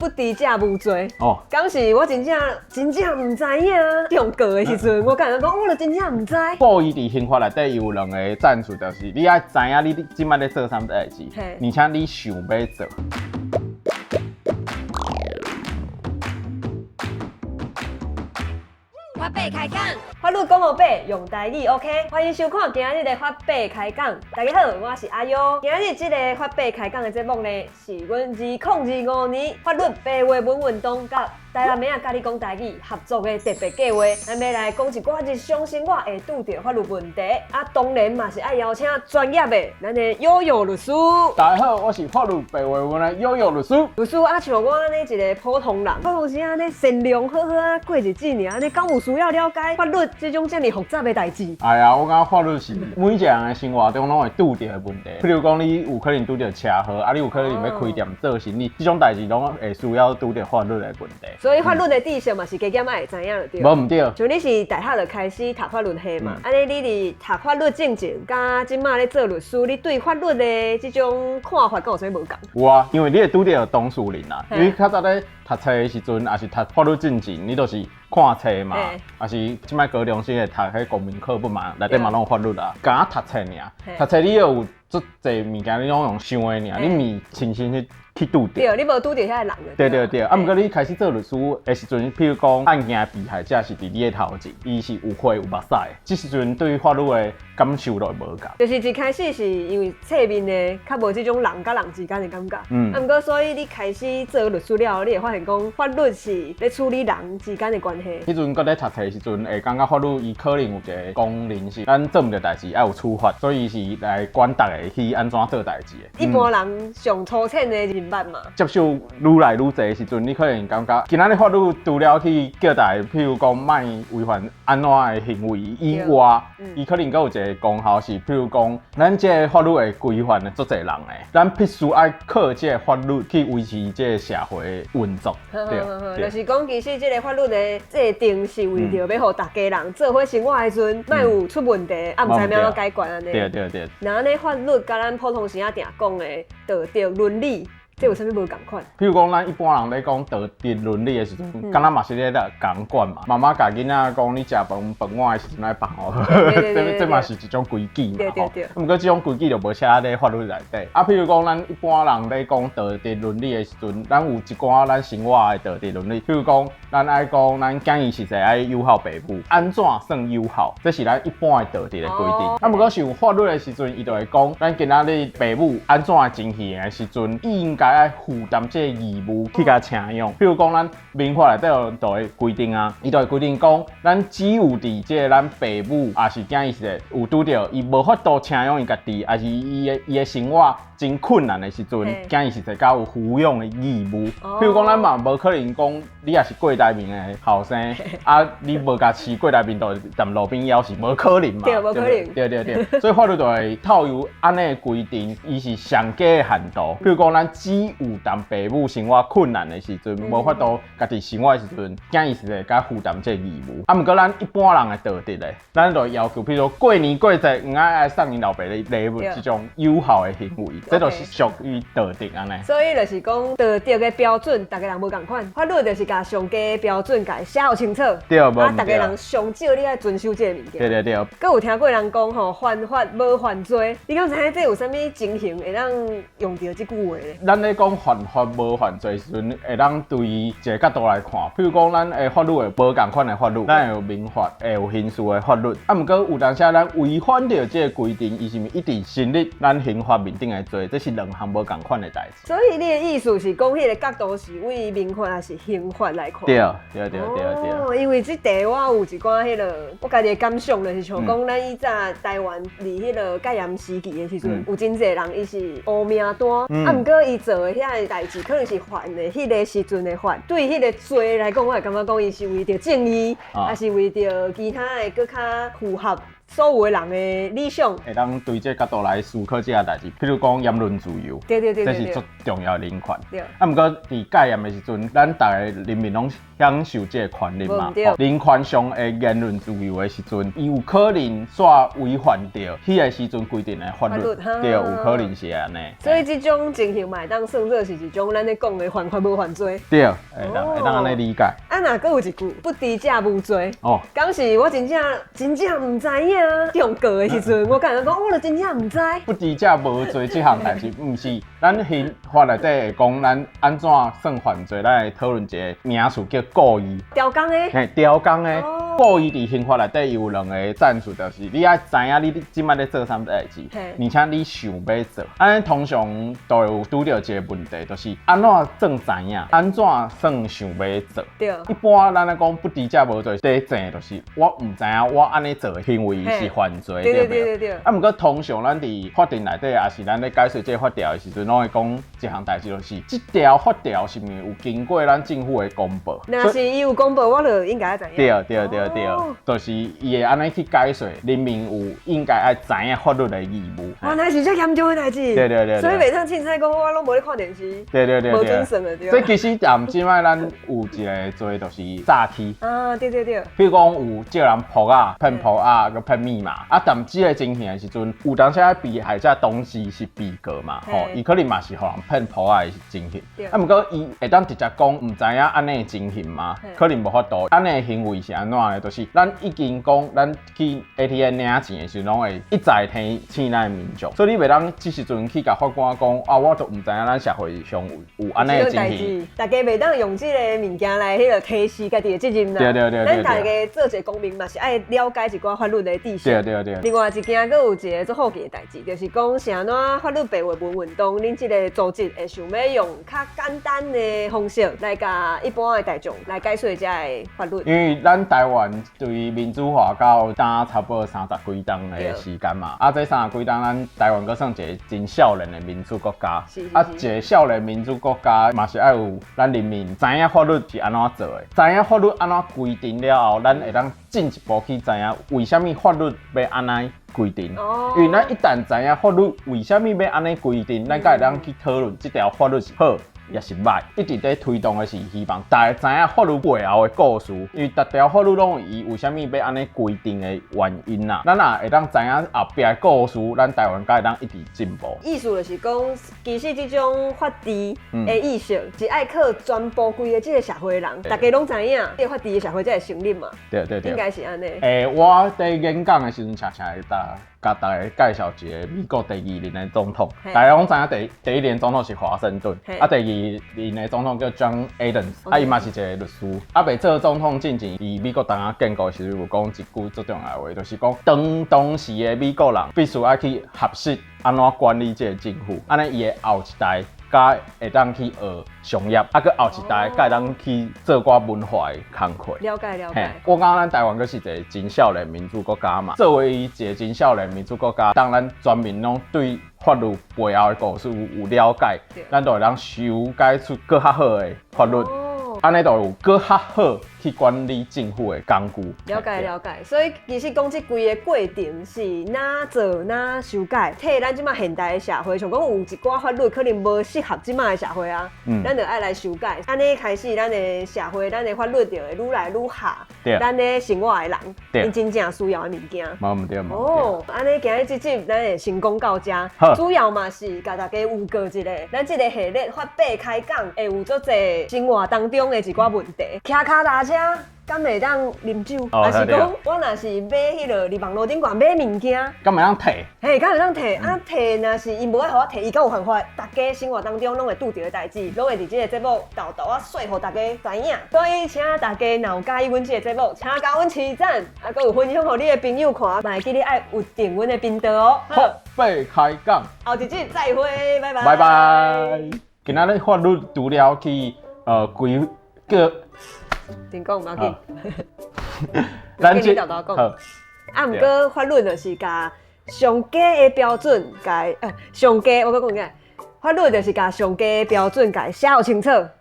不敌价无罪。哦，当时我真正唔知影，中过的时阵，我感觉讲，我就真正唔知。故意伫刑法内底有两个战术，就是你爱知影你即摆咧做啥物代志，而且你想要做。发白开讲，法律讲后白，用台语 OK。欢迎收看今日的发白开讲。大家好，我是阿优。今日这个发白开讲的节目呢，是阮2025年法律白话文运动甲台南妹仔甲你讲台语合作的特别计划。咱要来讲一寡日常生活会拄到法律问题，啊，当然嘛是爱邀请专业的咱的悠悠律师。大家好，我是法律白话文的悠悠律师。律师啊，像我安尼一个普通人，我有时安尼善良好好啊过日子尔，安尼敢有需要了解法律这种这么复杂的代志？哎呀，我感觉法律是每一个人的生活中拢会拄到的问题。譬如讲，你有可能拄到车祸，啊，你有可能要开店做生意，这种代志拢会需要拄到法律的问题。所以法律的知识嘛是加减爱会知影对。无唔对。像你是大学就开始读法律系嘛，安尼你伫读法律正经，甲即马咧做律师，你对法律的这种看法，敢有啥无共？有啊，因为你会拄到当事人啊，因为较早咧读册的时阵，也是读法律正经，你就是看册嘛，也是即摆高中生会读迄公民课本嘛，内底嘛拢有法律啊，敢读册尔，读册你有足侪物件你拢用想的尔，你毋亲身去拄到。对，你无拄到遐个人对对对，啊，毋过你开始做律师的时阵，譬如讲案件被害者是伫你的头前，伊是有血有目屎的，这时阵对法律的感受就会无共。就是一开始是因为侧面的较无这种人甲人之间的感觉，啊，毋过所以你开始做律师了，你会发现讲法律是咧处理人之间的关系。迄阵搁咧读册的时阵，会感觉法律伊可能有一个功能是，咱做毋到代志要有处罚，所以是来管大家去安怎做代志的。一般人上粗浅的人捌嘛，接受愈来愈侪的时阵，你可能感觉今仔日法律除了去叫大家，譬如讲莫违反安怎的行为以外，伊可能搁有一个功效是，譬如讲咱这个法律会规范的足侪人的，咱必须爱靠这个法律去维持这个社会的运作。对，就是讲其实这个法律的制定是为着要互大家人做伙生活的时阵，莫有出问题，啊，毋知要怎解决安尼。对对对。那安尼法律甲咱普通时仔定讲的道德伦理。这有啥物无共款？譬如讲，咱一般人咧讲道德伦理的时阵，敢若嘛是咧共管嘛。妈妈教囡仔讲，你食饭碗的时阵爱放好，这嘛是一种规矩嘛吼。毋过这种规矩就无写咧法律内底。啊，譬如讲，咱一般人咧讲道德伦理的时阵，咱有一寡咱生活的道德伦理。譬如讲，咱爱讲，咱建议是在爱友好爸母，安怎算友好？这是咱一般的道德的规定。啊，毋过是有法律的时阵，伊就会讲，咱今仔日爸母安怎情形的时阵，伊应该爱负担这个义务去甲请养，比如讲咱民法内底就会规定啊，伊就会规定讲，咱只有伫这个咱爸母也是囝是有拄着伊无法度请养伊家己，还是伊的生活真困难的时阵，囝是会较有抚养的义务。比如讲咱嘛无可能讲，你也是过台面的后生，啊你无甲饲过台面，就踮路边枵是无可能嘛。对，无可能。对，所以法律就会套有安尼的规定，伊是上加的限度。比如讲咱只有当爸母生活困难的时阵，无法度家己生活的时阵，囝伊是会甲负担这义务。啊，毋过咱一般人的道德咧，咱就要求，譬如说过年过节，毋爱送因老爸的礼物，这种友好的行为，这就是属于道德安尼。所以就是讲道德的标准，大家人无共款，法律就是甲上加的标准甲写好清楚。对，无啊，大家人上少你爱遵守这个物件。对。佮有听过人讲吼，犯法无犯罪，你敢知影这有啥物情形会当用到这句话咧？咱咧讲犯法无犯罪时阵，会当对一个角度来看，譬如讲咱的法律会无共款的法律，咱有民法，会有刑事的法律。啊，毋过有当时咱违反着这个规定，伊是毋一直成立咱刑法面顶的罪，这是两项无共款的代志。所以你的意思是讲，迄个角度是为民法还是刑法来看？对。哦，因为这题我有一寡迄个我家己的感想，就是像讲咱以早台湾离迄个戒严时期的时阵，有真侪人伊是黑名单，啊，毋过伊做的遐个代志，可能是犯的迄个时阵的法，对迄个罪来讲，我会感觉讲伊是为着正义，还是为着其他的更较符合所有的人的理想，会当对这角度来思考这个代志。譬如讲言论自由，对，这是最重要的人权。对。啊，毋过伫戒严的时阵，咱大家人民拢享受这个权利嘛。人权上的言论自由的时阵，伊有可能煞违反着迄个时阵规定的法律，对，有可能是安尼。所以这种情形嘛，当算作是一种咱咧讲的犯法无犯罪。对，会当安尼理解。啊，若搁有一句不知者无罪。哦。当时我真正唔知影，中过的时阵，我感觉讲，我就真正唔知。不知者无罪这项代志，毋是咱刑法内底会讲咱安怎算犯罪，咱来讨论一个名词叫故意。刁工的。嘿，刁工的。故意伫刑法内底有两个战术，就是你爱知影你即摆咧做啥物代志，而且你想要做。安尼通常都有拄到一个问题，就是安怎算知影，安怎算想要做。对。一般咱来讲不知者无罪，第一正就是我毋知影我安尼做的行为是犯罪，对不对？啊，毋过通常咱伫法庭内底，也是咱咧解说这法条的时阵，拢会讲一项代志，就是这条法条是毋是有经过咱政府的公布？若是伊有公布，我就应该知影。对，就是伊会安尼去解说，人民有应该爱知影法律的义务。原来是遮严重的代志。对。所以袂当凊彩讲我拢无咧看电视。对。无精神了，对。所以其实即摆咱有一个做就是诈欺。啊，对。比如讲有叫人扑啊、骗扑啊、佮骗密码啊，但即个情形的时阵，有当时被害者当时是被告嘛，伊可能嘛是互人骗扑啊的情形。啊，毋过伊会当直接讲毋知影安尼的情形嘛，可能无法度。安尼的行为是安怎的？就是咱已经讲，咱去 ATM 领钱的时阵，拢会一再提醒咱的民众，所以你袂当即时阵去甲法官讲啊，我都毋知影咱社会上有安尼的情形。大家袂当用即个物件来提示家己的责任啦。对。咱大家做一个公民嘛，是爱了解一寡法律的知识。对。另外一件，佫有一个做好奇的代志，就是讲是安怎法律白话文运动，恁即个组织会想要用较简单的方式来甲一般的大众来解说遮个法律。因为咱台湾对民主化到打差不多30几年的时间嘛，啊，这30几年咱台湾佫算一个真少年的民主国家，啊，一个少年民主国家嘛是爱有咱人民知影法律是安怎做的，知影法律安怎规定了后，咱会当进一步去知影为虾米法律要安尼规定。因为咱一旦知影法律为虾米要安尼规定，咱才会当去讨论这条法律是好也是歹。一直在推动的是希望大家知影法律背后的故事，因为逐条法律拢有伊为虾米要安尼规定的原因啦。咱也会当知影后壁的故事，咱台湾才会当一直进步。意思就是讲，其实这种法治的意识是爱靠全部规个这个社会人，大家拢知影，这个法治的社会才会成立嘛。对，应该是安尼。我在演讲的时阵，常常会甲大家介绍一个美国第2任的总统。大家拢知影第一任总统是华盛顿，啊，第2任的总统叫 John Adams，啊，伊嘛是一个律师。啊，未做总统之前，伫美国当下建国时有讲一句最重要的话，就是讲当时的美国人必须要去学习安怎管理这个政府，安尼伊的后一代。甲会当去学商业，啊，佮后一代甲会当去做寡文化的工课。了解。我感觉咱台湾佫是一个真少年民主国家嘛，作为一个真少年民主国家，当咱全民拢对法律背后的故事有了解，咱就会当修改出更较好的法律。安尼就有更较好去管理政府的工具。了解。所以其实讲这规个过程是哪做哪修改，替咱即马现代的社会，像讲有一寡法律可能无适合即马的社会啊，咱就爱来修改。安尼开始，咱的社会、咱的法律就会愈来愈下。咱的生活的人，因真正需要的物件。冇问题。安尼今日这集咱会成功到遮，主要嘛是甲大家有过一个，咱这个系列发表开讲，会有足侪生活当中的一寡问题，骑脚踏车。敢会当啉酒，还是讲我若是买迄落伫网络顶悬买物件，敢会当摕？敢会当摕？啊摕若是伊无爱互我摕，伊敢有犯法？大家生活当中拢会拄着的代志，拢会伫这个节目豆啊说互大家知影。所以请大家若有介意阮这个节目，请甲阮持赞，啊，佮有分享互你的朋友看，嘛会记得爱有订阮的频道哦。好，被开讲，后一集再会，拜拜。拜拜。今仔日法律除了去规个。真讲唔要紧，咱这讲。啊，毋过法律就是甲上佳的标准，上佳我讲法律就是甲上佳的标准，甲写好清楚。